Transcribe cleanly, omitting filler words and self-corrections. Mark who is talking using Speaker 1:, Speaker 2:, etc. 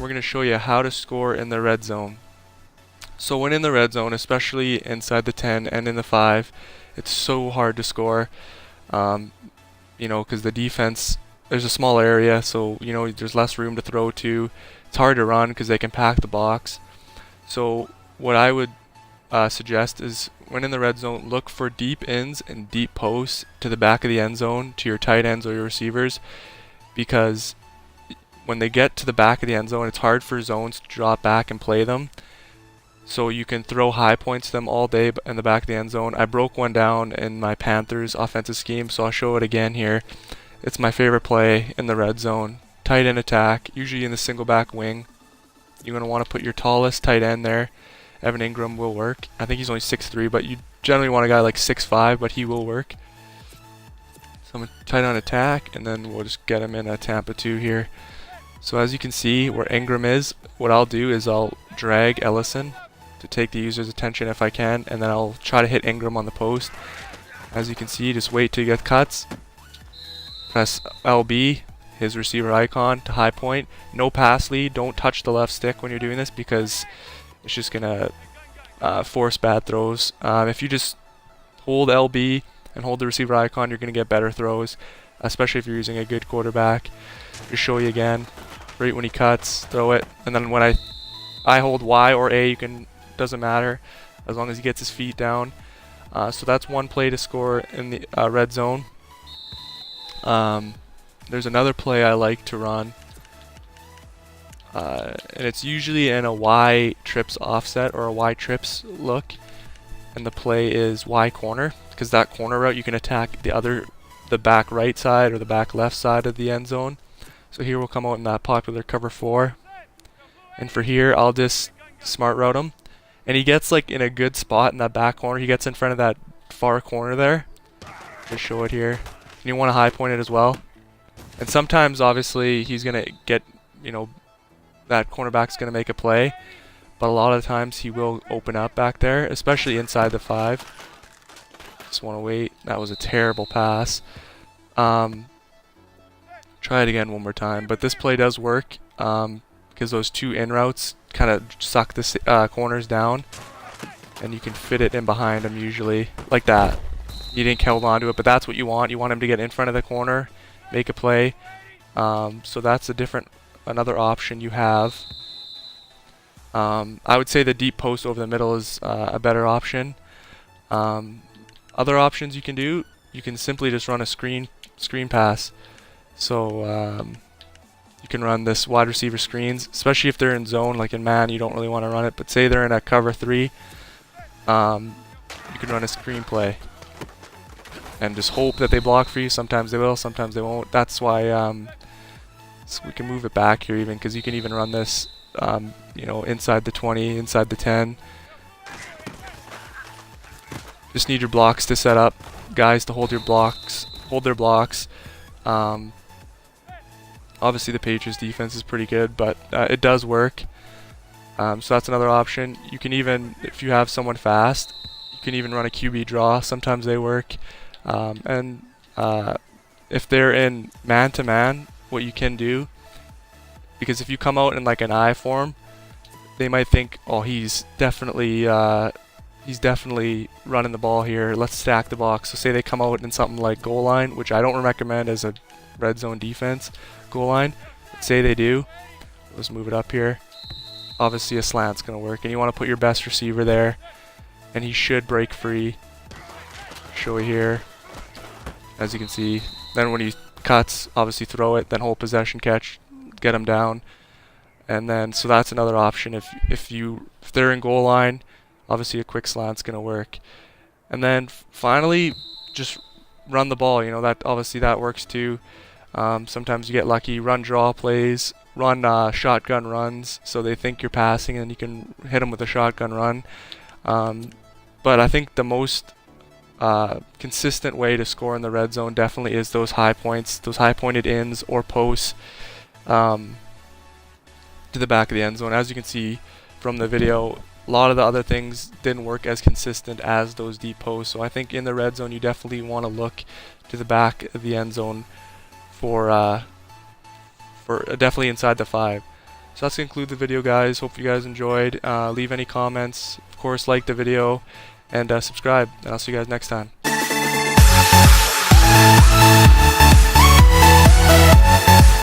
Speaker 1: we're going to show you how to score in the red zone. So when in the red zone, especially inside the 10 and in the 5, it's so hard to score, because the defense, there's a small area, so there's less room to throw to. It's hard to run because they can pack the box. So what I would suggest is when in the red zone, look for deep ins and deep posts to the back of the end zone to your tight ends or your receivers, because when they get to the back of the end zone, it's hard for zones to drop back and play them. So you can throw high points to them all day in the back of the end zone. I broke one down in my Panthers offensive scheme, so I'll show it again here. It's my favorite play in the red zone. Tight end attack, usually in the single back wing. You're going to want to put your tallest tight end there. Evan Ingram will work. I think he's only 6'3", but you generally want a guy like 6'5", but he will work. So I'm tight on attack, and then we'll just get him in a Tampa 2 here. So as you can see where Ingram is, what I'll do is I'll drag Ellison to take the user's attention if I can, and then I'll try to hit Ingram on the post. As you can see, just wait till you get cuts. Press LB, his receiver icon, to high point. No pass lead. Don't touch the left stick when you're doing this because it's just going to force bad throws. If you just hold LB and hold the receiver icon, you're going to get better throws, especially if you're using a good quarterback. Just show you again. Right when he cuts, throw it. And then when I hold Y or A, doesn't matter as long as he gets his feet down. So that's one play to score in the red zone. There's another play I like to run, and it's usually in a Y trips offset or a Y trips look, and the play is Y corner, because that corner route you can attack the back right side or the back left side of the end zone. So here we'll come out in that popular cover 4, and for here I'll just smart route him. And he gets like in a good spot in that back corner. He gets in front of that far corner there. Just show it here. And you want to high point it as well. And sometimes obviously he's going to get, that cornerback's going to make a play. But a lot of the times he will open up back there, especially inside the 5. Just want to wait. That was a terrible pass. Try it again one more time. But this play does work because those 2 in routes kind of suck the corners down, and you can fit it in behind him usually like that. You didn't hold on to it, but that's what you want. You want him to get in front of the corner, make a play. So that's another option you have. I would say the deep post over the middle is a better option. Other options you can do, you can simply just run a screen pass. So you can run this wide receiver screens, especially if they're in zone, like in Madden, you don't really want to run it. But say they're in a cover 3, you can run a screen play and just hope that they block for you. Sometimes they will, sometimes they won't. That's why so we can move it back here even, because you can even run this, inside the 20, inside the 10. Just need your blocks to set up, guys, to hold their blocks. Obviously the Patriots defense is pretty good, but it does work. So that's another option. You can even, if you have someone fast, you can even run a QB draw. Sometimes they work. And if they're in man-to-man, what you can do, because if you come out in like an I form, they might think, oh, he's definitely running the ball here. Let's stack the box. So say they come out in something like goal line, which I don't recommend as a red zone defense. Goal line, say they do, let's move it up here. Obviously a slant's going to work, and you want to put your best receiver there, and he should break free. Show it here, as you can see. Then when he cuts, obviously throw it, then hold possession catch, get him down. And then so that's another option. If they're in goal line, obviously a quick slant's going to work. And then finally, just run the ball. That works too. Sometimes you get lucky. Run draw plays, run shotgun runs, so they think you're passing, and you can hit them with a shotgun run. But I think the most consistent way to score in the red zone definitely is those high points, those high pointed ins or posts to the back of the end zone. As you can see from the video, a lot of the other things didn't work as consistent as those deep posts. So I think in the red zone you definitely want to look to the back of the end zone for definitely inside the 5. So that's going to conclude the video, guys. Hope you guys enjoyed. Leave any comments. Of course, like the video and subscribe. And I'll see you guys next time.